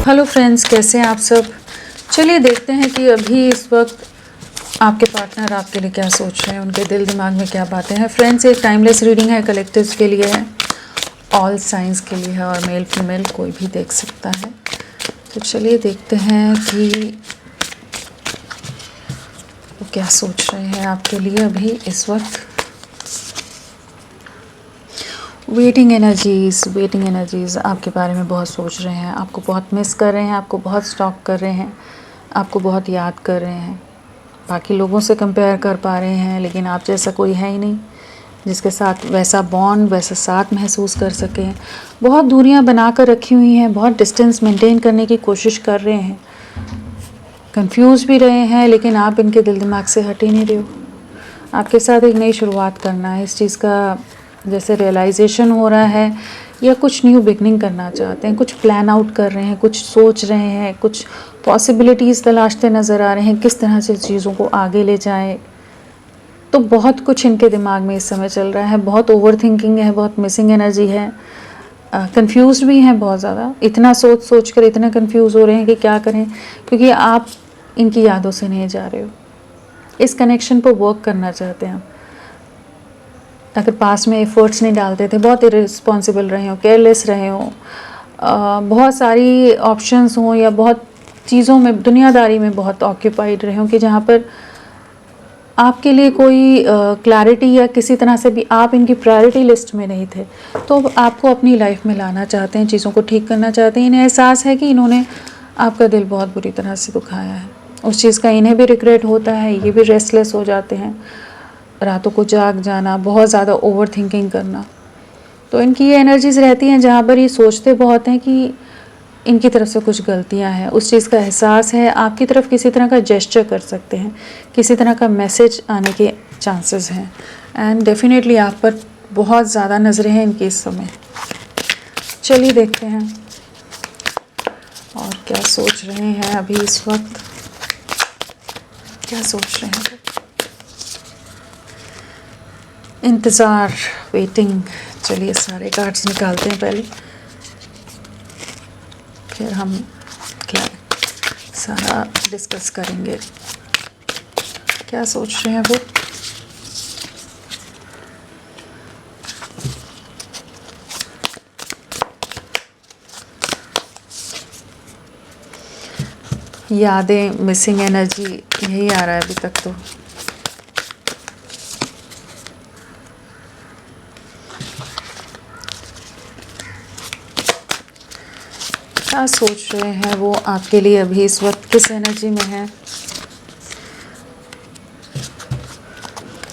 Hello friends, कैसे हैं आप सब। चलिए देखते हैं कि अभी इस वक्त आपके पार्टनर आपके लिए क्या सोच रहे हैं, उनके दिल दिमाग में क्या बातें हैं। फ्रेंड्स, एक टाइमलेस रीडिंग है, कलेक्टिव्स के लिए है, ऑल साइंस के लिए है और मेल फीमेल कोई भी देख सकता है। तो चलिए देखते हैं कि वो क्या सोच रहे हैं आपके लिए अभी इस वक्त। वेटिंग एनर्जीज़ आपके बारे में बहुत सोच रहे हैं, आपको बहुत मिस कर रहे हैं, आपको बहुत स्टॉक कर रहे हैं, आपको बहुत याद कर रहे हैं। बाकी लोगों से कंपेयर कर पा रहे हैं, लेकिन आप जैसा कोई है ही नहीं जिसके साथ वैसा बॉन्ड, वैसा साथ महसूस कर सकें। बहुत दूरियां बना कर रखी हुई हैं, बहुत डिस्टेंस मेंटेन करने की कोशिश कर रहे हैं, कंफ्यूज भी रहे हैं, लेकिन आप इनके दिल दिमाग से हट ही नहीं रहे हो। आपके साथ एक नई शुरुआत करना है, इस चीज़ का जैसे रियलाइजेशन हो रहा है, या कुछ न्यू बिगनिंग करना चाहते हैं, कुछ प्लान आउट कर रहे हैं, कुछ सोच रहे हैं, कुछ पॉसिबिलिटीज़ तलाशते नज़र आ रहे हैं, किस तरह से चीज़ों को आगे ले जाएं। तो बहुत कुछ इनके दिमाग में इस समय चल रहा है, बहुत ओवर थिंकिंग है, बहुत मिसिंग एनर्जी है, कंफ्यूज भी हैं बहुत ज़्यादा। इतना सोच कर इतना कंफ्यूज हो रहे हैं कि क्या करें, क्योंकि आप इनकी यादों से नहीं जा रहे हो। इस कनेक्शन पर वर्क करना चाहते हैं। अगर पास में एफर्ट्स नहीं डालते थे, बहुत इरिस्पॉन्सिबल रहे हो, केयरलेस रहे हो, बहुत सारी ऑप्शंस हों या बहुत चीज़ों में, दुनियादारी में बहुत ऑक्यूपाइड रहे हो कि जहाँ पर आपके लिए कोई क्लैरिटी या किसी तरह से भी आप इनकी प्रायोरिटी लिस्ट में नहीं थे। तो आपको अपनी लाइफ में लाना चाहते हैं, चीज़ों को ठीक करना चाहते हैं। इन्हें एहसास है कि इन्होंने आपका दिल बहुत बुरी तरह से दुखाया है, उस चीज़ का इन्हें भी रिग्रेट होता है, ये भी रेस्टलेस हो जाते हैं, रातों को जाग जाना, बहुत ज़्यादा ओवर थिंकिंग करना। तो इनकी ये एनर्जीज़ रहती हैं जहाँ पर ये सोचते बहुत हैं कि इनकी तरफ से कुछ गलतियाँ हैं, उस चीज़ का एहसास है, आपकी तरफ किसी तरह का जेस्चर कर सकते हैं, किसी तरह का मैसेज आने के चांसेस हैं। एंड डेफिनेटली आप पर बहुत ज़्यादा नज़रें हैं इनकी इस समय। चलिए देखते हैं और क्या सोच रहे हैं अभी इस वक्त, क्या सोच रहे हैं। इंतज़ार, वेटिंग। चलिए सारे कार्ड्स निकालते हैं पहले, फिर हम क्या सारा डिस्कस करेंगे। क्या सोच रहे हैं वो। यादें, मिसिंग एनर्जी, यही आ रहा है अभी तक तो। क्या सोच रहे हैं वो आपके लिए अभी इस वक्त, किस एनर्जी में है,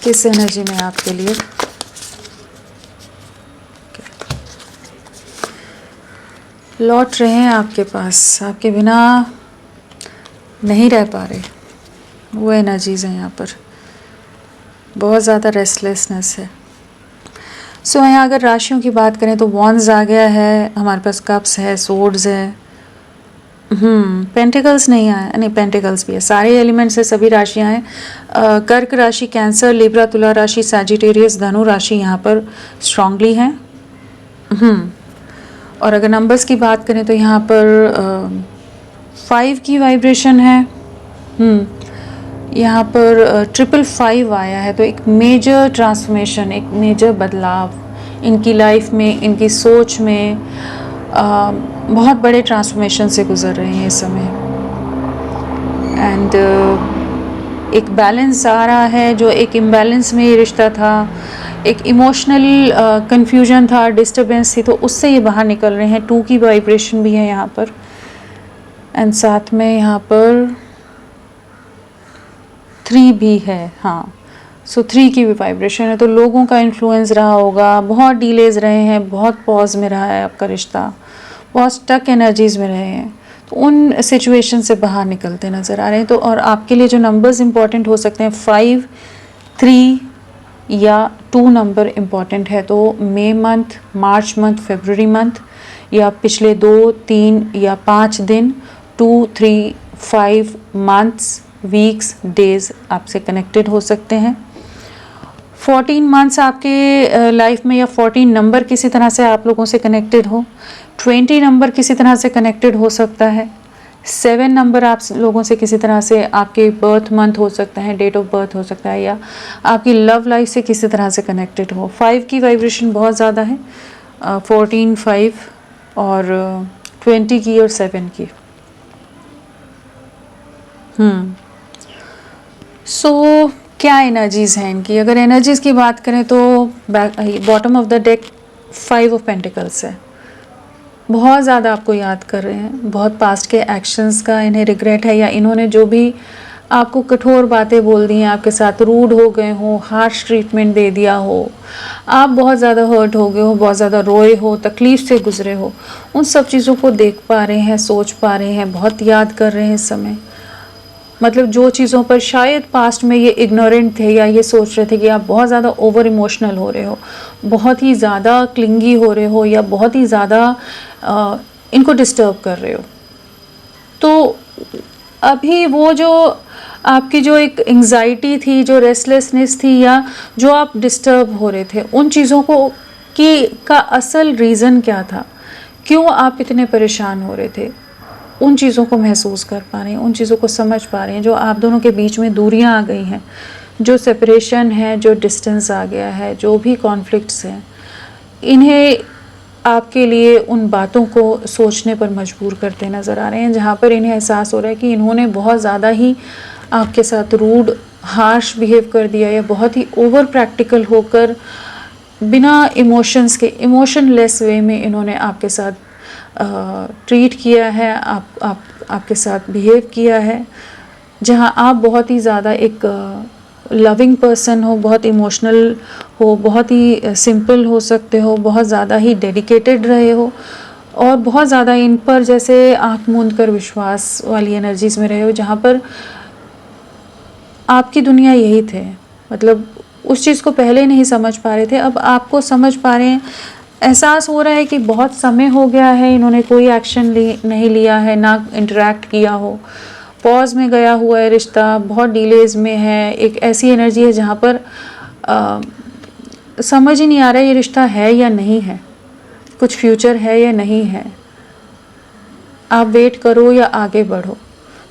किस एनर्जी में आपके लिए। लौट रहे हैं आपके पास, आपके बिना नहीं रह पा रहे, वो एनर्जीज़ हैं यहाँ पर। बहुत ज़्यादा रेस्टलेसनेस है। सो यहाँ अगर राशियों की बात करें तो वॉन्ड्स आ गया है, हमारे पास कप्स है, सोर्ड्स है, पेंटिकल्स नहीं आया, नहीं पेंटिकल्स भी है, सारे एलिमेंट्स है, सभी राशियाँ हैं। कर्क राशि, कैंसर, लिब्रा, तुला राशि, सैजिटेरियस, धनु राशि यहाँ पर स्ट्रांगली हैं। और अगर नंबर्स की बात करें तो यहाँ पर 5 की वाइब्रेशन है। यहाँ पर 555 आया है, तो एक मेजर ट्रांसफॉर्मेशन, एक मेजर बदलाव इनकी लाइफ में, इनकी सोच में, बहुत बड़े ट्रांसफॉर्मेशन से गुजर रहे हैं इस समय। एंड एक बैलेंस आ रहा है, जो एक इम्बैलेंस में ये रिश्ता था, एक इमोशनल कन्फ्यूजन था, डिस्टर्बेंस थी, तो उससे ये बाहर निकल रहे हैं। 2 की वाइब्रेशन भी है यहाँ पर, एंड साथ में यहाँ पर 3 भी है। हाँ, सो 3 की भी वाइब्रेशन है, तो लोगों का इन्फ्लुएंस रहा होगा, बहुत डिलेज रहे हैं, बहुत पॉज में रहा है आपका रिश्ता, बहुत स्टक एनर्जीज़ में रहे हैं, तो उन सिचुएशन से बाहर निकलते नज़र आ रहे हैं। तो और आपके लिए जो नंबर्स इंपॉर्टेंट हो सकते हैं, 5, 3 या 2 नंबर इम्पॉर्टेंट है। तो मई मंथ, मार्च मंथ, फरवरी मंथ, या पिछले 2, 3 या 5 दिन, 2, 3, 5 मंथ्स, वीक्स, डेज आपसे कनेक्टेड हो सकते हैं। 14 मंथ्स आपके लाइफ में, या 14 नंबर किसी तरह से आप लोगों से कनेक्टेड हो, 20 नंबर किसी तरह से कनेक्टेड हो सकता है, 7 नंबर आप लोगों से किसी तरह से आपके बर्थ मंथ हो सकता है, डेट ऑफ बर्थ हो सकता है, या आपकी लव लाइफ से किसी तरह से कनेक्टेड हो। 5 की वाइब्रेशन बहुत ज़्यादा है, 14, 5 और 20 की और 7 की। सो क्या एनर्जीज़ हैं इनकी? अगर एनर्जीज़ की बात करें तो bottom of the deck 5 of pentacles है। बहुत ज़्यादा आपको याद कर रहे हैं, बहुत पास्ट के एक्शंस का इन्हें रिग्रेट है, या इन्होंने जो भी आपको कठोर बातें बोल दी हैं, आपके साथ रूड हो गए हो, हार्श ट्रीटमेंट दे दिया हो, आप बहुत ज़्यादा हर्ट हो गए हो, बहुत ज़्यादा रोए हो, तकलीफ़ से गुजरे हो, उन सब चीज़ों को देख पा रहे हैं, सोच पा रहे हैं, बहुत याद कर रहे हैं इस समय। मतलब जो चीज़ों पर शायद पास्ट में ये इग्नोरेंट थे, या ये सोच रहे थे कि आप बहुत ज़्यादा ओवर इमोशनल हो रहे हो, बहुत ही ज़्यादा क्लिंगी हो रहे हो, या बहुत ही ज़्यादा इनको डिस्टर्ब कर रहे हो। तो अभी वो जो आपकी जो एक एंग्जाइटी थी, जो रेस्टलेसनेस थी, या जो आप डिस्टर्ब हो रहे थे, उन चीज़ों को का असल रीज़न क्या था, क्यों आप इतने परेशान हो रहे थे, उन चीज़ों को महसूस कर पा रहे हैं, उन चीज़ों को समझ पा रहे हैं। जो आप दोनों के बीच में दूरियां आ गई हैं, जो सेपरेशन है, जो डिस्टेंस आ गया है, जो भी कॉन्फ्लिक्ट्स हैं, इन्हें आपके लिए उन बातों को सोचने पर मजबूर करते नज़र आ रहे हैं, जहाँ पर इन्हें एहसास हो रहा है कि इन्होंने बहुत ज़्यादा ही आपके साथ रूड, हार्श बिहेव कर दिया, या बहुत ही ओवर प्रैक्टिकल होकर बिना इमोशंस के, इमोशनलेस वे में इन्होंने आपके साथ ट्रीट किया है, आपके साथ बिहेव किया है, जहाँ आप बहुत ही ज़्यादा एक लविंग पर्सन हो, बहुत इमोशनल हो, बहुत ही सिंपल हो सकते हो, बहुत ज़्यादा ही डेडिकेटेड रहे हो, और बहुत ज़्यादा इन पर जैसे आँख मूंद कर विश्वास वाली एनर्जीज़ में रहे हो, जहाँ पर आपकी दुनिया यही थे। मतलब उस चीज़ को पहले नहीं समझ पा रहे थे, अब आपको समझ पा रहे हैं। एहसास हो रहा है कि बहुत समय हो गया है, इन्होंने कोई एक्शन नहीं लिया है, ना इंटरेक्ट किया हो, पॉज में गया हुआ है रिश्ता, बहुत डिलेज में है। एक ऐसी एनर्जी है जहाँ पर समझ ही नहीं आ रहा है ये रिश्ता है या नहीं है, कुछ फ्यूचर है या नहीं है, आप वेट करो या आगे बढ़ो।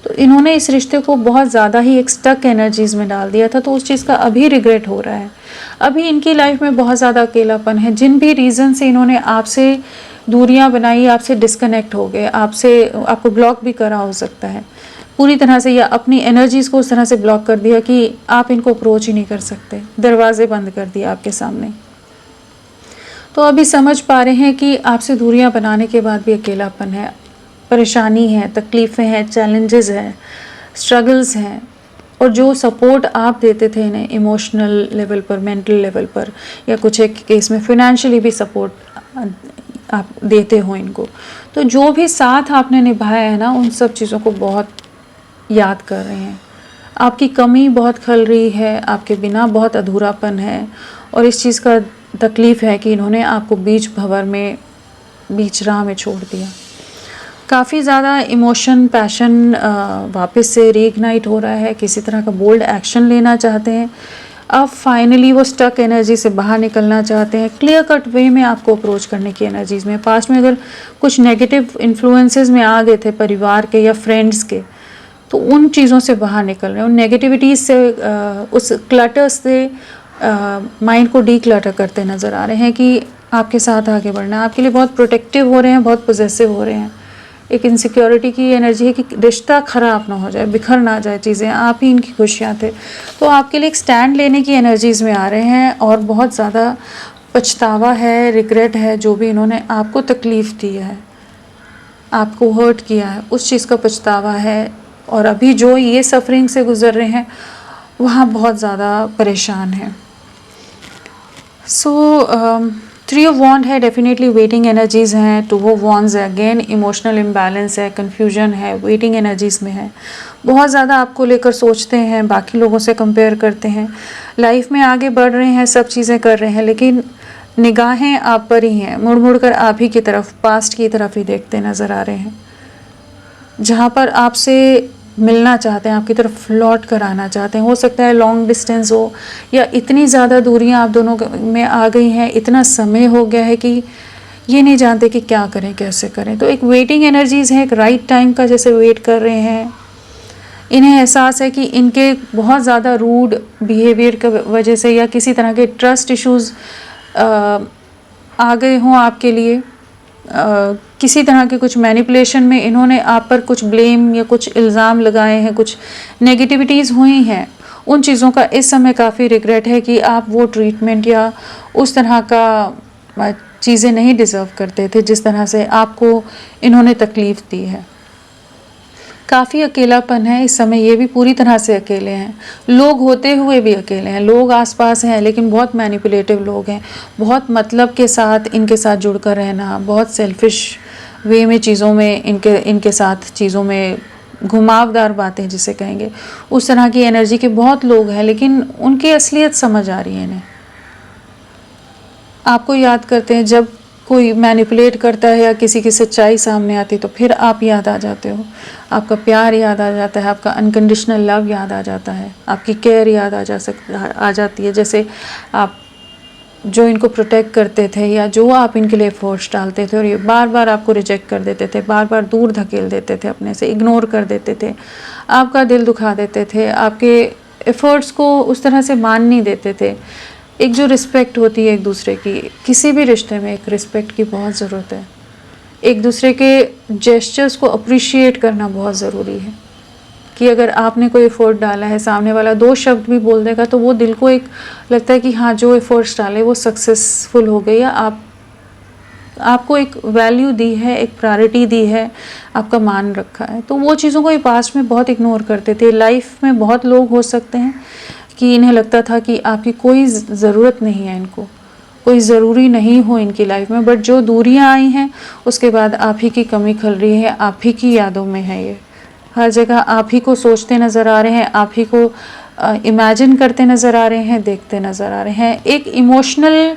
तो इन्होंने इस रिश्ते को बहुत ज़्यादा ही एक स्टक एनर्जीज़ में डाल दिया था, तो उस चीज़ का अभी रिग्रेट हो रहा है। अभी इनकी लाइफ में बहुत ज़्यादा अकेलापन है, जिन भी रीज़न से इन्होंने आपसे दूरियां बनाई, आपसे डिस्कनेक्ट हो गए, आपको ब्लॉक भी करा हो सकता है पूरी तरह से, या अपनी एनर्जीज़ को उस तरह से ब्लॉक कर दिया कि आप इनको अप्रोच ही नहीं कर सकते, दरवाजे बंद कर दिए आपके सामने। तो अभी समझ पा रहे हैं कि आपसे दूरियां बनाने के बाद भी अकेलापन है, परेशानी है, तकलीफ़ें हैं, चैलेंजेस हैं, स्ट्रगल्स हैं, और जो सपोर्ट आप देते थे इन्हें इमोशनल लेवल पर, मेंटल लेवल पर, या कुछ एक केस में फिनेंशियली भी सपोर्ट आप देते हो इनको, तो जो भी साथ आपने निभाया है ना, उन सब चीज़ों को बहुत याद कर रहे हैं। आपकी कमी बहुत खल रही है, आपके बिना बहुत अधूरापन है, और इस चीज़ का तकलीफ़ है कि इन्होंने आपको बीच भंवर में, बीच राह में छोड़ दिया। काफ़ी ज़्यादा इमोशन, पैशन वापस से रीइग्नाइट हो रहा है, किसी तरह का बोल्ड एक्शन लेना चाहते हैं। अब फाइनली वो स्टक एनर्जी से बाहर निकलना चाहते हैं, क्लियर कट वे में आपको अप्रोच करने की एनर्जीज़ में। पास्ट में अगर कुछ नेगेटिव इन्फ्लुएंसेस में आ गए थे, परिवार के या फ्रेंड्स के, तो उन चीज़ों से बाहर निकल रहे हैं, उन नेगेटिविटीज़ से, उस क्लटर से माइंड को डी क्लटर करते नज़र आ रहे हैं कि आपके साथ आगे बढ़ना है। आपके लिए बहुत प्रोटेक्टिव हो रहे हैं, बहुत पॉजेसिव हो रहे हैं। एक इनसिक्योरिटी की एनर्जी है कि रिश्ता ख़राब ना हो जाए, बिखर ना जाए चीज़ें, आप ही इनकी खुशियाँ थे। तो आपके लिए एक स्टैंड लेने की एनर्जीज़ में आ रहे हैं, और बहुत ज़्यादा पछतावा है, रिग्रेट है, जो भी इन्होंने आपको तकलीफ़ दी है, आपको हर्ट किया है, उस चीज़ का पछतावा है। और अभी जो ये सफरिंग से गुज़र रहे हैं, वहाँ बहुत ज़्यादा परेशान हैं। सो 3 ऑफ वॉन्ड है, डेफिनेटली वेटिंग एनर्जीज़ हैं। 2 ऑफ वॉन्ड्स है, अगेन इमोशनल इम्बैलेंस है, कन्फ्यूजन है, वेटिंग एनर्जीज़ में है। बहुत ज़्यादा आपको लेकर सोचते हैं, बाकी लोगों से कंपेयर करते हैं, लाइफ में आगे बढ़ रहे हैं, सब चीज़ें कर रहे हैं, लेकिन निगाहें आप पर ही हैं, मुड़ मुड़ कर आप ही की तरफ, पास्ट की तरफ ही देखते नज़र आ रहे हैं, जहाँ पर आपसे मिलना चाहते हैं, आपकी तरफ लौट कर आना चाहते हैं। हो सकता है लॉन्ग डिस्टेंस हो, या इतनी ज़्यादा दूरियां आप दोनों में आ गई हैं, इतना समय हो गया है कि ये नहीं जानते कि क्या करें, कैसे करें। तो एक वेटिंग एनर्जीज़ है, एक राइट टाइम का जैसे वेट कर रहे हैं। इन्हें एहसास है कि इनके बहुत ज़्यादा रूड बिहेवियर की वजह से या किसी तरह के ट्रस्ट इश्यूज़ आ गए हों आपके लिए, किसी तरह के कुछ मैनिपुलेशन में इन्होंने आप पर कुछ ब्लेम या कुछ इल्ज़ाम लगाए हैं, कुछ नेगेटिविटीज़ हुई हैं। उन चीज़ों का इस समय काफ़ी रिग्रेट है कि आप वो ट्रीटमेंट या उस तरह का चीज़ें नहीं डिज़र्व करते थे जिस तरह से आपको इन्होंने तकलीफ़ दी है। काफ़ी अकेलापन है इस समय, ये भी पूरी तरह से अकेले हैं। लोग होते हुए भी अकेले हैं, लोग आसपास हैं लेकिन बहुत मैनिपुलेटिव लोग हैं, बहुत मतलब के साथ इनके साथ जुड़कर रहना, बहुत सेल्फिश वे में चीज़ों में इनके साथ चीज़ों में घुमावदार बातें जिसे कहेंगे, उस तरह की एनर्जी के बहुत लोग हैं। लेकिन उनकी असलियत समझ आ रही है इन्हें। आपको याद करते हैं जब कोई मैनिपुलेट करता है या किसी की सच्चाई सामने आती है तो फिर आप याद आ जाते हो, आपका प्यार याद आ जाता है, आपका अनकंडीशनल लव याद आ जाता है, आपकी केयर याद आ जाती है। जैसे आप जो इनको प्रोटेक्ट करते थे या जो आप इनके लिए एफर्ट्स डालते थे और ये बार बार आपको रिजेक्ट कर देते थे, बार बार दूर धकेल देते थे, अपने से इग्नोर कर देते थे, आपका दिल दुखा देते थे, आपके एफर्ट्स को उस तरह से मान नहीं देते थे। एक जो रिस्पेक्ट होती है एक दूसरे की, किसी भी रिश्ते में एक रिस्पेक्ट की बहुत ज़रूरत है। एक दूसरे के जेस्चर्स को अप्रिशिएट करना बहुत ज़रूरी है कि अगर आपने कोई एफर्ट डाला है, सामने वाला 2 शब्द भी बोल देगा तो वो दिल को एक लगता है कि हाँ, जो एफर्ट्स डाले वो सक्सेसफुल हो गई, या आपको एक वैल्यू दी है, एक प्रायोरिटी दी है, आपका मान रखा है। तो वो चीज़ों को ये पास्ट में बहुत इग्नोर करते थे। लाइफ में बहुत लोग हो सकते हैं कि इन्हें लगता था कि आपकी कोई ज़रूरत नहीं है, इनको कोई ज़रूरी नहीं हो इनकी लाइफ में, बट जो दूरियां आई हैं उसके बाद आप ही की कमी खल रही है, आप ही की यादों में है ये। हर जगह आप ही को सोचते नज़र आ रहे हैं, आप ही को इमेजिन करते नज़र आ रहे हैं, देखते नज़र आ रहे हैं। एक इमोशनल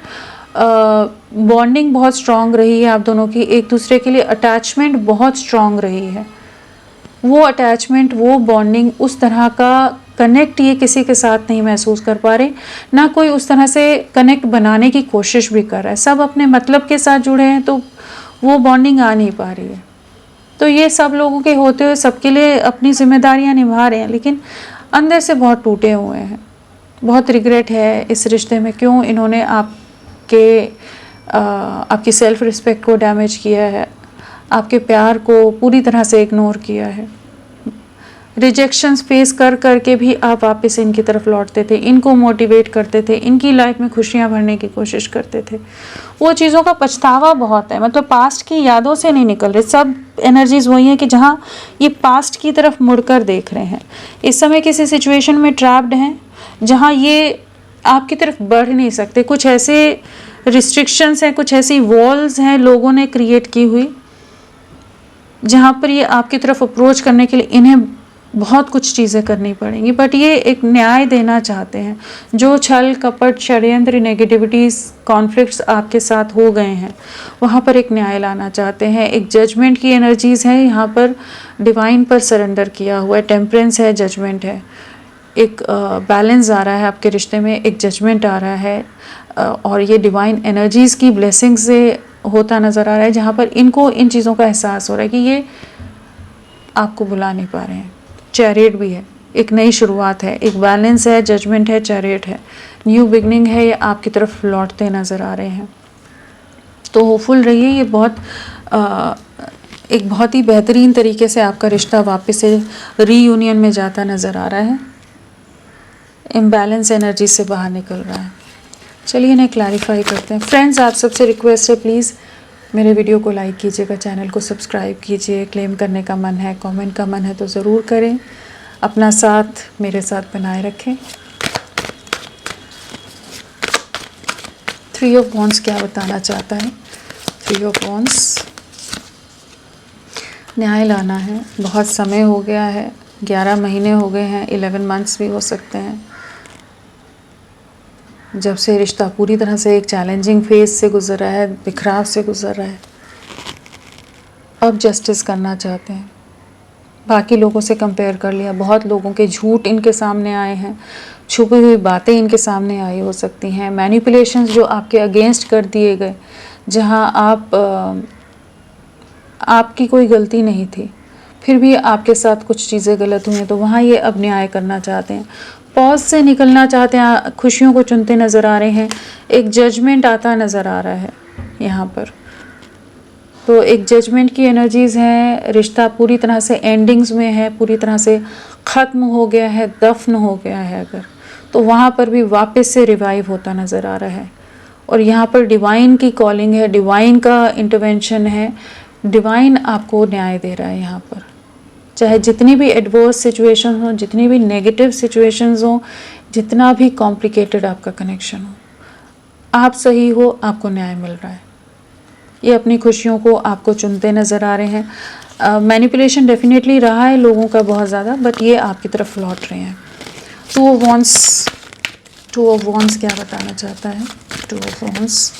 बॉन्डिंग बहुत स्ट्रॉन्ग रही है आप दोनों की, एक दूसरे के लिए अटैचमेंट बहुत स्ट्रॉन्ग रही है। वो अटैचमेंट, वो बॉन्डिंग, उस तरह का कनेक्ट ये किसी के साथ नहीं महसूस कर पा रहे, ना कोई उस तरह से कनेक्ट बनाने की कोशिश भी कर रहा है। सब अपने मतलब के साथ जुड़े हैं तो वो बॉन्डिंग आ नहीं पा रही है। तो ये सब लोगों के होते हुए सबके लिए अपनी जिम्मेदारियां निभा रहे हैं, लेकिन अंदर से बहुत टूटे हुए हैं। बहुत रिग्रेट है इस रिश्ते में, क्यों इन्होंने आपकी सेल्फ रिस्पेक्ट को डैमेज किया है, आपके प्यार को पूरी तरह से इग्नोर किया है। रिजेक्शंस फेस कर करके भी आप वापस इनकी तरफ लौटते थे, इनको मोटिवेट करते थे, इनकी लाइफ में खुशियां भरने की कोशिश करते थे। वो चीज़ों का पछतावा बहुत है, मतलब पास्ट की यादों से नहीं निकल रहे। सब एनर्जीज वही हैं कि जहाँ ये पास्ट की तरफ मुड़कर देख रहे हैं। इस समय किसी सिचुएशन में ट्रैप्ड हैं जहाँ ये आपकी तरफ बढ़ नहीं सकते। कुछ ऐसे रिस्ट्रिक्शंस हैं, कुछ ऐसी वॉल्स हैं लोगों ने क्रिएट की हुई, जहाँ पर ये आपकी तरफ अप्रोच करने के लिए इन्हें बहुत कुछ चीज़ें करनी पड़ेंगी। बट ये एक न्याय देना चाहते हैं। जो छल कपट षड्यंत्र नेगेटिविटीज़ कॉन्फ्लिक्ट्स आपके साथ हो गए हैं वहाँ पर एक न्याय लाना चाहते हैं। एक जजमेंट की एनर्जीज़ है यहाँ पर, डिवाइन पर सरेंडर किया हुआ है, टेम्परेंस है, जजमेंट है। एक बैलेंस आ रहा है आपके रिश्ते में, एक जजमेंट आ रहा है, और ये डिवाइन एनर्जीज़ की ब्लेसिंग से होता नज़र आ रहा है, जहाँ पर इनको इन चीज़ों का एहसास हो रहा है कि ये आपको बुला नहीं पा रहे हैं। चैरियट भी है, एक नई शुरुआत है, एक बैलेंस है, जजमेंट है, चैरियट है, न्यू बिगनिंग है, ये आपकी तरफ लौटते नज़र आ रहे हैं। तो होपफुल रहिए, ये एक बहुत ही बेहतरीन तरीके से आपका रिश्ता वापस से रीयूनियन में जाता नज़र आ रहा है, इम्बैलेंस एनर्जी से बाहर निकल रहा है। चलिए इन्हें क्लैरिफाई करते हैं। फ्रेंड्स, आप सबसे रिक्वेस्ट है, प्लीज़ मेरे वीडियो को लाइक कीजिएगा, चैनल को सब्सक्राइब कीजिए। क्लेम करने का मन है, कमेंट का मन है तो ज़रूर करें। अपना साथ मेरे साथ बनाए रखें। 3 ऑफ वॉन्ड्स क्या बताना चाहता है? 3 ऑफ वॉन्ड्स, न्याय लाना है। बहुत समय हो गया है, 11 महीने हो गए हैं, 11 मंथ्स भी हो सकते हैं, जब से रिश्ता पूरी तरह से एक चैलेंजिंग फेज से गुजर रहा है, बिखराव से गुजर रहा है। अब जस्टिस करना चाहते हैं। बाकी लोगों से कंपेयर कर लिया, बहुत लोगों के झूठ इनके सामने आए हैं, छुपी हुई बातें इनके सामने आई हो सकती हैं, मैनिपुलेशंस जो आपके अगेंस्ट कर दिए गए, जहां आपकी कोई गलती नहीं थी, फिर भी आपके साथ कुछ चीज़ें गलत हुई हैं, तो वहाँ ये अब न्याय करना चाहते हैं, पॉज से निकलना चाहते हैं, खुशियों को चुनते नज़र आ रहे हैं, एक जजमेंट आता नज़र आ रहा है यहाँ पर। तो एक जजमेंट की एनर्जीज़ हैं, रिश्ता पूरी तरह से एंडिंग्स में है, पूरी तरह से ख़त्म हो गया है, दफन हो गया है अगर, तो वहाँ पर भी वापस से रिवाइव होता नज़र आ रहा है। और यहाँ पर डिवाइन की कॉलिंग है, डिवाइन का इंटरवेंशन है, डिवाइन आपको न्याय दे रहा है यहाँ पर। चाहे जितनी भी एडवर्स सिचुएशंस हो, जितनी भी नेगेटिव सिचुएशंस हो, जितना भी कॉम्प्लिकेटेड आपका कनेक्शन हो, आप सही हो, आपको न्याय मिल रहा है। ये अपनी खुशियों को आपको चुनते नज़र आ रहे हैं। मैनिपुलेशन डेफिनेटली रहा है लोगों का बहुत ज़्यादा, बट ये आपकी तरफ लौट रहे हैं। टू ऑफ वॉन्स क्या बताना चाहता है? टू ऑफ वॉन्स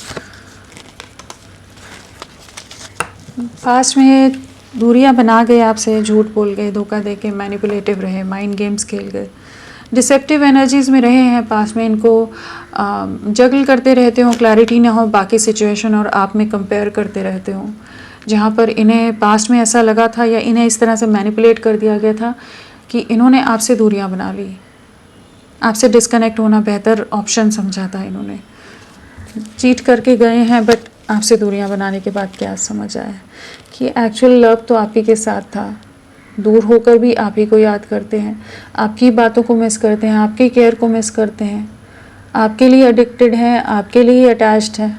पास्ट में दूरियां बना गए आपसे, झूठ बोल गए, धोखा दे के, मैनिपुलेटिव रहे, माइंड गेम्स खेल गए, डिसेप्टिव एनर्जीज़ में रहे हैं पास में, इनको जगल करते रहते हो, क्लैरिटी ना हो बाकी सिचुएशन और आप में कंपेयर करते रहते हो, जहाँ पर इन्हें पास्ट में ऐसा लगा था या इन्हें इस तरह से मैनिपुलेट कर दिया गया था कि इन्होंने आपसे दूरियां बना ली, आपसे डिस्कनेक्ट होना बेहतर ऑप्शन समझा था, इन्होंने चीट करके गए हैं, बट आपसे दूरियां बनाने के बाद क्या समझ आया कि एक्चुअल लव तो आप ही के साथ था, दूर होकर भी आप ही को याद करते हैं, आपकी बातों को मिस करते हैं, आपकी केयर को मिस करते हैं, आपके लिए एडिक्टेड हैं, आपके लिए अटैच्ड हैं,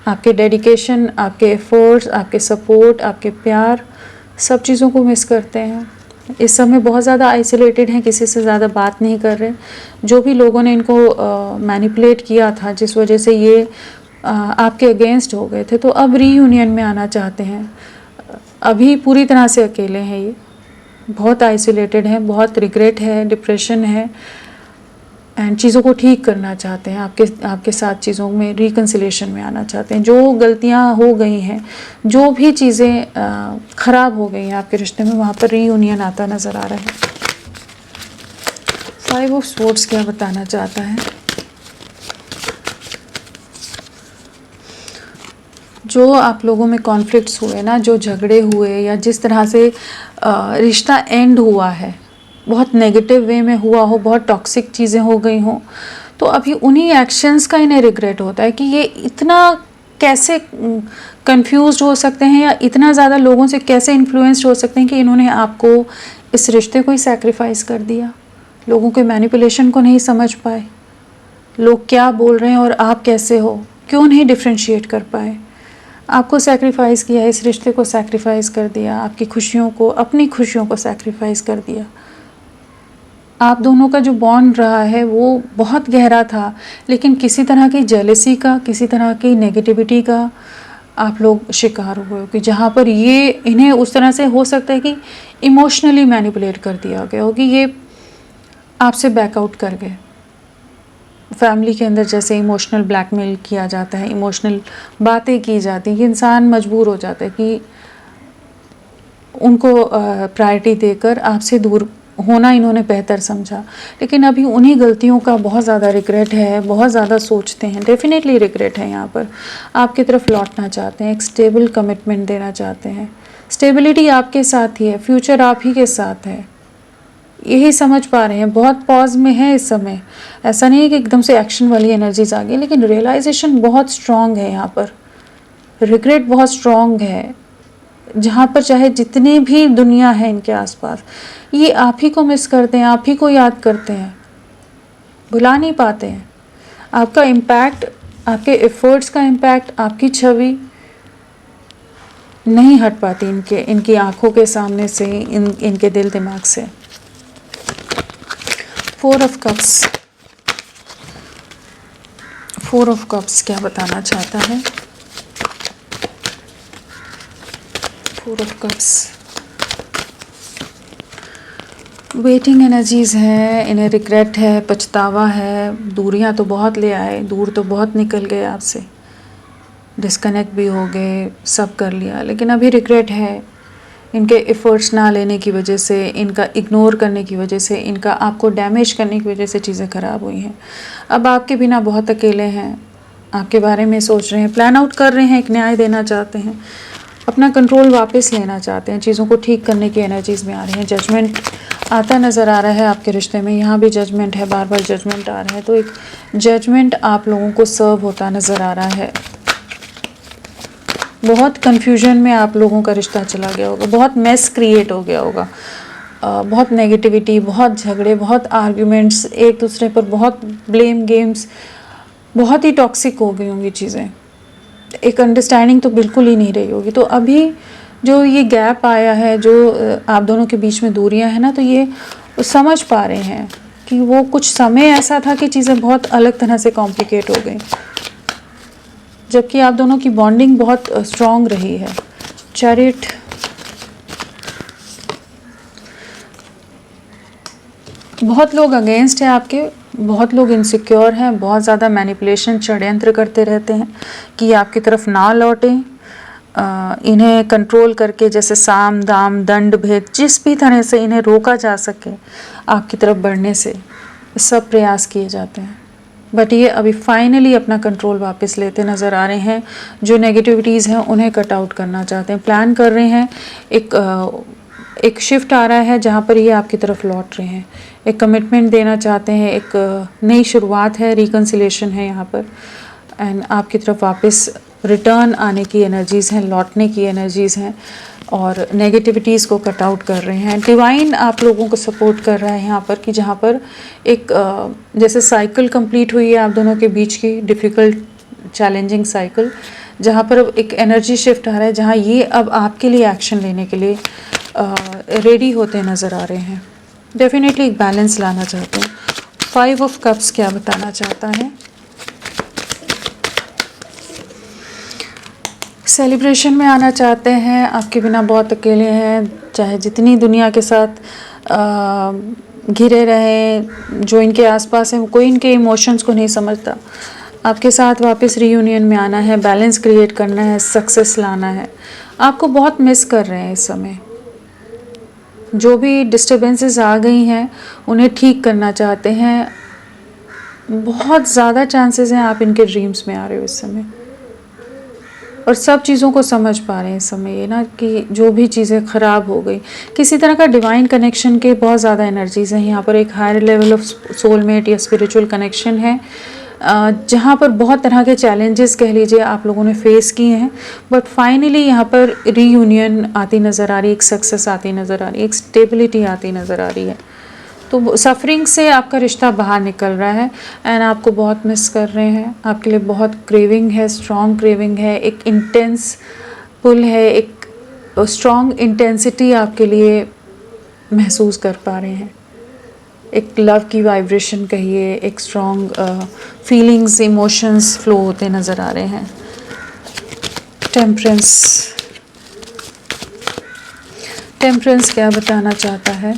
आपके डेडिकेशन, आपके एफर्ट्स, आपके सपोर्ट, आपके प्यार, सब चीज़ों को मिस करते हैं। इस समय बहुत ज़्यादा आइसोलेटेड हैं, किसी से ज़्यादा बात नहीं कर रहे। जो भी लोगों ने इनको मैनिपुलेट किया था, जिस वजह से ये आपके अगेंस्ट हो गए थे, तो अब रीयूनियन में आना चाहते हैं। अभी पूरी तरह से अकेले हैं, ये बहुत आइसोलेटेड हैं, बहुत रिग्रेट है, डिप्रेशन है, एंड चीज़ों को ठीक करना चाहते हैं, आपके साथ चीज़ों में रिकन्सिलेशन में आना चाहते हैं। जो गलतियां हो गई हैं, जो भी चीज़ें ख़राब हो गई हैं आपके रिश्ते में, वहाँ पर रीयूनियन आता नज़र आ रहा है। 5 ऑफ स्वॉर्ड्स क्या बताना चाहता है? जो आप लोगों में कॉन्फ्लिक्ट्स हुए ना, जो झगड़े हुए या जिस तरह से रिश्ता एंड हुआ है, बहुत नेगेटिव वे में हुआ हो, बहुत टॉक्सिक चीज़ें हो गई हों, तो अभी उन्हीं एक्शंस का इन्हें रिग्रेट होता है कि ये इतना कैसे कंफ्यूज्ड हो सकते हैं या इतना ज़्यादा लोगों से कैसे इन्फ्लुएंस्ड हो सकते हैं कि इन्होंने आपको, इस रिश्ते को ही सैक्रिफाइस कर दिया। लोगों के मैनिपुलेशन को नहीं समझ पाए, लोग क्या बोल रहे हैं और आप कैसे हो, क्यों नहीं डिफ्रेंशिएट कर पाए, आपको सैक्रिफाइस किया, इस रिश्ते को सैक्रिफाइस कर दिया, आपकी खुशियों को, अपनी खुशियों को सैक्रिफाइस कर दिया। आप दोनों का जो बॉन्ड रहा है वो बहुत गहरा था, लेकिन किसी तरह की जेलसी का, किसी तरह की नेगेटिविटी का आप लोग शिकार हुए हो कि जहाँ पर ये इन्हें उस तरह से हो सकता है कि इमोशनली मैनिपुलेट कर दिया गया हो कि ये आपसे बैकआउट कर गए। फैमिली के अंदर जैसे इमोशनल ब्लैकमेल किया जाता है, इमोशनल बातें की जाती हैं कि इंसान मजबूर हो जाता है कि उनको प्रायोरिटी देकर आपसे दूर होना इन्होंने बेहतर समझा। लेकिन अभी उन्हीं गलतियों का बहुत ज़्यादा रिग्रेट है, बहुत ज़्यादा सोचते हैं, डेफिनेटली रिग्रेट है। यहाँ पर आपकी तरफ लौटना चाहते हैं, एक स्टेबल कमिटमेंट देना चाहते हैं, स्टेबिलिटी आपके साथ ही है, फ्यूचर आप ही के साथ है, यही समझ पा रहे हैं। बहुत पॉज में है इस समय, ऐसा नहीं है कि एकदम से एक्शन वाली एनर्जीज आ गई, लेकिन रियलाइजेशन बहुत स्ट्रॉन्ग है यहाँ पर, रिग्रेट बहुत स्ट्रॉन्ग है। जहाँ पर चाहे जितनी भी दुनिया है इनके आसपास, ये आप ही को मिस करते हैं, आप ही को याद करते हैं, भुला नहीं पाते हैं। आपका इम्पैक्ट, आपके एफर्ट्स का इम्पैक्ट, आपकी छवि नहीं हट पाती इनकी आंखों के सामने से, इनके दिल दिमाग से। 4 ऑफ कप्स, 4 ऑफ कप्स क्या बताना चाहता है? 4 ऑफ कप्स वेटिंग एनर्जीज़ है, इन्हें रिग्रेट है, पछतावा है, दूरियां तो बहुत ले आए, दूर तो बहुत निकल गए आपसे, डिस्कनेक्ट भी हो गए, सब कर लिया, लेकिन अभी रिग्रेट है इनके एफ़र्ट्स ना लेने की वजह से, इनका इग्नोर करने की वजह से, इनका आपको डैमेज करने की वजह से चीज़ें ख़राब हुई हैं। अब आपके बिना बहुत अकेले हैं, आपके बारे में सोच रहे हैं, प्लान आउट कर रहे हैं, एक न्याय देना चाहते हैं, अपना कंट्रोल वापस लेना चाहते हैं, चीज़ों को ठीक करने की एनर्जीज़ में आ रही हैं। जजमेंट आता नज़र आ रहा है आपके रिश्ते में, यहाँ भी जजमेंट है, बार बार जजमेंट आ रहा है, तो एक जजमेंट आप लोगों को सर्व होता नज़र आ रहा है। बहुत कन्फ्यूजन में आप लोगों का रिश्ता चला गया होगा, बहुत मेस क्रिएट हो गया होगा, बहुत नेगेटिविटी, बहुत झगड़े, बहुत आर्ग्यूमेंट्स, एक दूसरे पर बहुत ब्लेम गेम्स, बहुत ही टॉक्सिक हो गई होंगी चीज़ें, एक अंडरस्टैंडिंग तो बिल्कुल ही नहीं रही होगी। तो अभी जो ये गैप आया है, जो आप दोनों के बीच में दूरियां हैं ना, तो ये समझ पा रहे हैं कि वो कुछ समय ऐसा था कि चीज़ें बहुत अलग तरह से कॉम्प्लिकेट हो गई, जबकि आप दोनों की बॉन्डिंग बहुत स्ट्रॉन्ग रही है। चैरिट, बहुत लोग अगेंस्ट हैं आपके, बहुत लोग इनसिक्योर हैं, बहुत ज़्यादा मैनिपुलेशन, षड्यंत्र करते रहते हैं कि आपकी तरफ ना लौटें, इन्हें कंट्रोल करके, जैसे साम दाम दंड भेद, जिस भी तरह से इन्हें रोका जा सके आपकी तरफ बढ़ने से, सब प्रयास किए जाते हैं। बट ये अभी फाइनली अपना कंट्रोल वापस लेते नज़र आ रहे हैं। जो नेगेटिविटीज़ हैं उन्हें कट आउट करना चाहते हैं, प्लान कर रहे हैं। एक शिफ्ट आ रहा है जहाँ पर ये आपकी तरफ लौट रहे हैं, एक कमिटमेंट देना चाहते हैं, एक नई शुरुआत है, रिकन्सिलेशन है यहाँ पर, एंड आपकी तरफ वापस रिटर्न आने की एनर्जीज़ हैं, लौटने की एनर्जीज़ हैं, और नेगेटिविटीज़ को कट आउट कर रहे हैं। डिवाइन आप लोगों को सपोर्ट कर रहा है यहाँ पर, कि जहाँ पर एक जैसे साइकिल कंप्लीट हुई है आप दोनों के बीच की, डिफ़िकल्ट चैलेंजिंग साइकिल, जहाँ पर अब एक एनर्जी शिफ्ट आ रहा है, जहाँ ये अब आपके लिए एक्शन लेने के लिए रेडी होते नज़र आ रहे हैं। डेफिनेटली एक बैलेंस लाना चाहते हैं। 5 ऑफ कप्स क्या बताना चाहता है? सेलिब्रेशन में आना चाहते हैं, आपके बिना बहुत अकेले हैं, चाहे जितनी दुनिया के साथ घिरे रहें, जो इनके आसपास है, कोई इनके इमोशंस को नहीं समझता। आपके साथ वापस रीयूनियन में आना है, बैलेंस क्रिएट करना है, सक्सेस लाना है। आपको बहुत मिस कर रहे हैं इस समय, जो भी डिस्टर्बेंसेस आ गई हैं उन्हें ठीक करना चाहते हैं। बहुत ज़्यादा चांसेस हैं आप इनके ड्रीम्स में आ रहे हो इस समय, और सब चीज़ों को समझ पा रहे हैं इस समय, ये ना कि जो भी चीज़ें ख़राब हो गई, किसी तरह का डिवाइन कनेक्शन के बहुत ज़्यादा एनर्जीज़ हैं यहाँ पर। एक हायर लेवल ऑफ सोलमेट या स्पिरिचुअल कनेक्शन है, जहाँ पर बहुत तरह के चैलेंजेस कह लीजिए आप लोगों ने फेस किए हैं, बट फाइनली यहाँ पर रीयूनियन आती नज़र आ रही है, एक सक्सेस आती नज़र आ रही है, एक स्टेबिलिटी आती नज़र आ रही है। तो सफरिंग से आपका रिश्ता बाहर निकल रहा है, एंड आपको बहुत मिस कर रहे हैं। आपके लिए बहुत क्रेविंग है, स्ट्रॉन्ग क्रेविंग है, एक इंटेंस पुल है, एक स्ट्रॉन्ग इंटेंसिटी आपके लिए महसूस कर पा रहे हैं। एक लव की वाइब्रेशन कहिए, एक स्ट्रॉन्ग फीलिंग्स, इमोशंस फ्लो होते नज़र आ रहे हैं। टेम्परेंस क्या बताना चाहता है?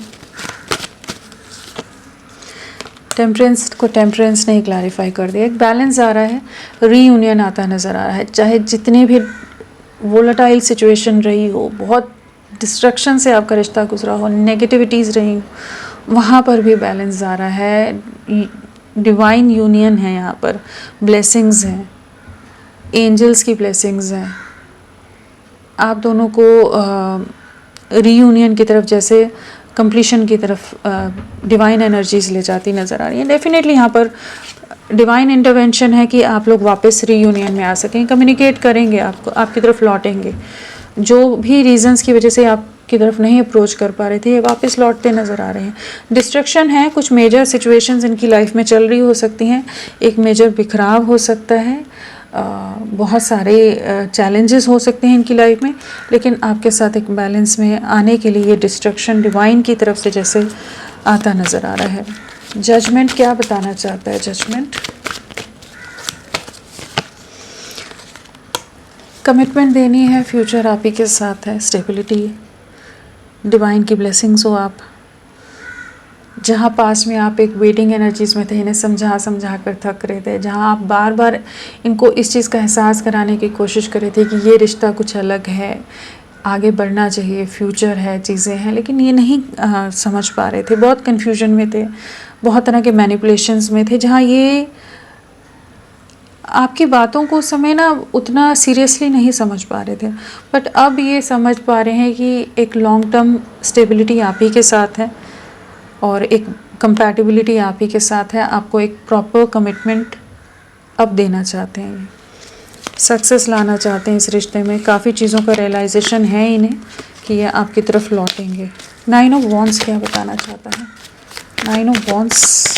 टेम्परेंस ने क्लैरिफाई कर दिया, एक बैलेंस आ रहा है, रीयूनियन आता नज़र आ रहा है। चाहे जितनी भी वोलेटाइल सिचुएशन रही हो, बहुत डिस्ट्रक्शन से आपका रिश्ता गुजरा हो, नेगेटिविटीज़ रही हो, वहाँ पर भी बैलेंस आ रहा है। डिवाइन यूनियन है यहाँ पर, ब्लेसिंग्स हैं, एंजल्स की ब्लेसिंग्स हैं। आप दोनों को रीयूनियन की तरफ, जैसे कंप्लीशन की तरफ डिवाइन एनर्जीज ले जाती नज़र आ रही हैं। डेफिनेटली यहाँ पर डिवाइन इंटरवेंशन है कि आप लोग वापस रीयूनियन में आ सकें, कम्युनिकेट करेंगे, आपको आपकी तरफ लौटेंगे। जो भी रीजंस की वजह से आपकी तरफ नहीं अप्रोच कर पा रहे थे, वापस लौटते नज़र आ रहे हैं। डिस्ट्रक्शन है, कुछ मेजर सिचुएशंस इनकी लाइफ में चल रही हो सकती हैं, एक मेजर बिखराव हो सकता है, बहुत सारे चैलेंजेस हो सकते हैं इनकी लाइफ में, लेकिन आपके साथ एक बैलेंस में आने के लिए डिस्ट्रक्शन डिवाइन की तरफ से जैसे आता नज़र आ रहा है। जजमेंट क्या बताना चाहता है? जजमेंट कमिटमेंट देनी है, फ्यूचर आप ही के साथ है, स्टेबिलिटी, डिवाइन की ब्लेसिंग्स हो। आप जहाँ पास में आप एक वेटिंग एनर्जीज़ में थे, इन्हें समझा कर थक रहे थे, जहाँ आप बार बार इनको इस चीज़ का एहसास कराने की कोशिश कर रहे थे कि ये रिश्ता कुछ अलग है, आगे बढ़ना चाहिए, फ्यूचर है, चीज़ें हैं, लेकिन ये नहीं समझ पा रहे थे, बहुत कन्फ्यूजन में थे, बहुत तरह के मैनिपुलेशंस में थे, जहाँ ये आपकी बातों को उस समय ना उतना सीरियसली नहीं समझ पा रहे थे। बट अब ये समझ पा रहे हैं कि एक लॉन्ग टर्म स्टेबिलिटी आप ही के साथ है और एक कंपैटिबिलिटी आप ही के साथ है। आपको एक प्रॉपर कमिटमेंट अब देना चाहते हैं, ये सक्सेस लाना चाहते हैं इस रिश्ते में। काफ़ी चीज़ों का रियलाइजेशन है इन्हें कि ये आपकी तरफ लौटेंगे। 9 ऑफ वॉन्ड्स क्या बताना चाहता है? 9 ऑफ वॉन्ड्स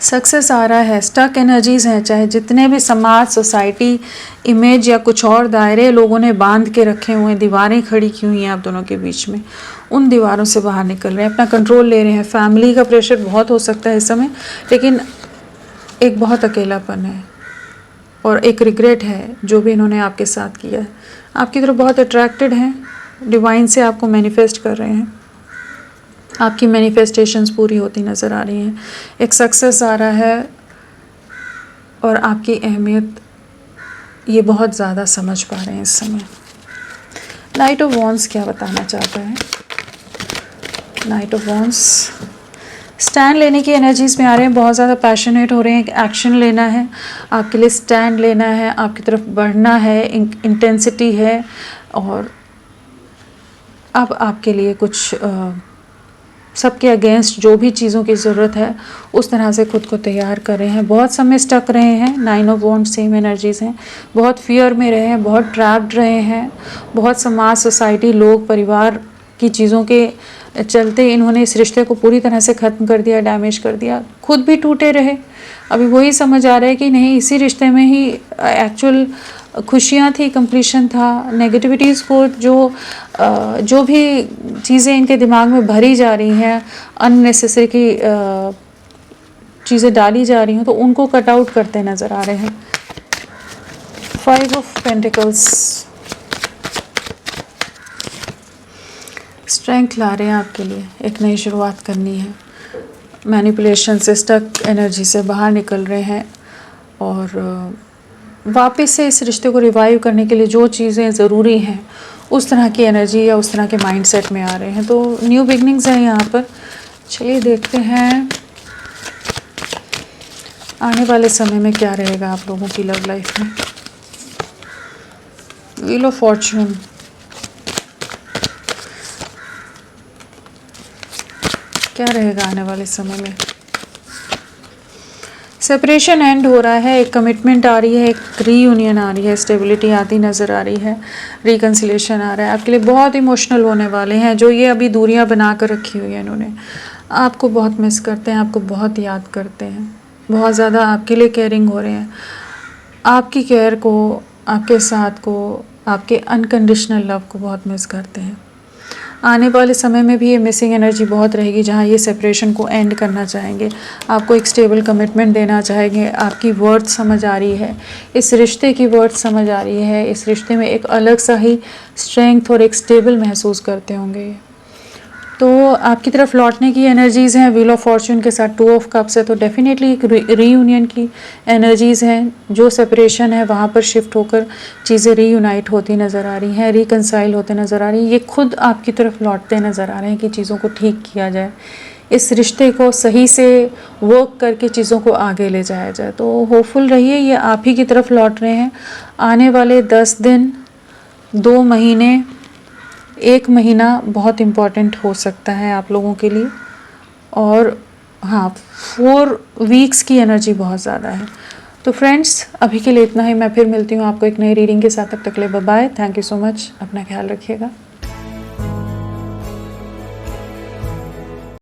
सक्सेस आ रहा है, स्टक एनर्जीज़ हैं, चाहे जितने भी समाज, सोसाइटी, इमेज या कुछ और दायरे लोगों ने बांध के रखे हुए हैं, दीवारें खड़ी की हुई हैं आप दोनों के बीच में, उन दीवारों से बाहर निकल रहे हैं, अपना कंट्रोल ले रहे हैं। फैमिली का प्रेशर बहुत हो सकता है इस समय, लेकिन एक बहुत अकेलापन है और एक रिग्रेट है जो भी इन्होंने आपके साथ किया है। आपकी तरफ बहुत अट्रैक्टेड हैं, डिवाइन से आपको मैनिफेस्ट कर रहे हैं, आपकी मैनिफेस्टेशंस पूरी होती नज़र आ रही हैं। एक सक्सेस आ रहा है और आपकी अहमियत ये बहुत ज़्यादा समझ पा रहे हैं इस समय। नाइट ऑफ वॉन्ड्स क्या बताना चाहता है? नाइट ऑफ वॉन्ड्स स्टैंड लेने की एनर्जीज़ में आ रहे हैं, बहुत ज़्यादा पैशनेट हो रहे हैं, एक्शन लेना है, आपके लिए स्टैंड लेना है, आपकी तरफ बढ़ना है, इंटेंसिटी है। और अब आपके लिए कुछ सबके अगेंस्ट जो भी चीज़ों की ज़रूरत है उस तरह से खुद को तैयार कर रहे हैं। बहुत समय स्टक रहे हैं, 9 ऑफ वॉन्ड्स सेम एनर्जीज़ हैं, बहुत फियर में रहे हैं, बहुत ट्रैप्ड रहे हैं, बहुत समाज, सोसाइटी, लोग, परिवार की चीज़ों के चलते इन्होंने इस रिश्ते को पूरी तरह से ख़त्म कर दिया, डैमेज कर दिया, खुद भी टूटे रहे। अभी वही समझ आ रहा है कि नहीं, इसी रिश्ते में ही एक्चुअल खुशियाँ थी, कंप्लीशन था। नेगेटिविटीज़ को जो भी चीज़ें इनके दिमाग में भरी जा रही हैं, अननेसेसरी की चीज़ें डाली जा रही हैं, तो उनको कट आउट करते नज़र आ रहे हैं। 5 ऑफ पेंटिकल्स स्ट्रेंथ ला रहे हैं आपके लिए, एक नई शुरुआत करनी है, मैनिपुलेशन से, स्टक एनर्जी से बाहर निकल रहे हैं और वापस से इस रिश्ते को रिवाइव करने के लिए जो चीज़ें ज़रूरी हैं उस तरह की एनर्जी या उस तरह के माइंडसेट में आ रहे हैं। तो न्यू बिगनिंग्स हैं यहाँ पर। चलिए देखते हैं आने वाले समय में क्या रहेगा आप लोगों की लव लाइफ में। व्हील ऑफ फॉर्च्यून, क्या रहेगा आने वाले समय में? सेपरेशन एंड हो रहा है, एक कमिटमेंट आ रही है, एक रीयूनियन आ रही है, स्टेबिलिटी आती नज़र आ रही है, रिकन्सिलेशन आ रहा है। आपके लिए बहुत इमोशनल होने वाले हैं, जो ये अभी दूरियां बना कर रखी हुई हैं इन्होंने। आपको बहुत मिस करते हैं, आपको बहुत याद करते हैं, बहुत ज़्यादा आपके लिए केयरिंग हो रहे हैं। आपकी केयर को, आपके साथ को, आपके अनकंडीशनल लव को बहुत मिस करते हैं। आने वाले समय में भी ये मिसिंग एनर्जी बहुत रहेगी, जहाँ ये सेपरेशन को एंड करना चाहेंगे, आपको एक स्टेबल कमिटमेंट देना चाहेंगे। आपकी वर्थ समझ आ रही है, इस रिश्ते की वर्थ समझ आ रही है, इस रिश्ते में एक अलग सा ही स्ट्रेंथ और एक स्टेबल महसूस करते होंगे ये। तो आपकी तरफ लौटने की एनर्जीज़ हैं व्हील ऑफ फॉर्च्यून के साथ 2 ऑफ कप्स है, तो डेफिनेटली एक रीयूनियन की एनर्जीज़ हैं। जो सेपरेशन है वहाँ पर शिफ्ट होकर चीज़ें रीयूनाइट होती नज़र आ रही हैं, रिकंसाइल होते नज़र आ रही हैं। ये खुद आपकी तरफ लौटते नज़र आ रहे हैं कि चीज़ों को ठीक किया जाए, इस रिश्ते को सही से वर्क करके चीज़ों को आगे ले जाया जाए। तो होपफुल रहिए, ये आप ही की तरफ लौट रहे हैं। आने वाले 10 दिन, 2 महीने, 1 महीना बहुत इम्पॉर्टेंट हो सकता है आप लोगों के लिए। और हाँ, 4 वीक्स की एनर्जी बहुत ज़्यादा है। तो फ्रेंड्स, अभी के लिए इतना ही। मैं फिर मिलती हूँ आपको एक नई रीडिंग के साथ। तब तक के लिए bye bye. Thank you so much. अपना ख्याल रखिएगा।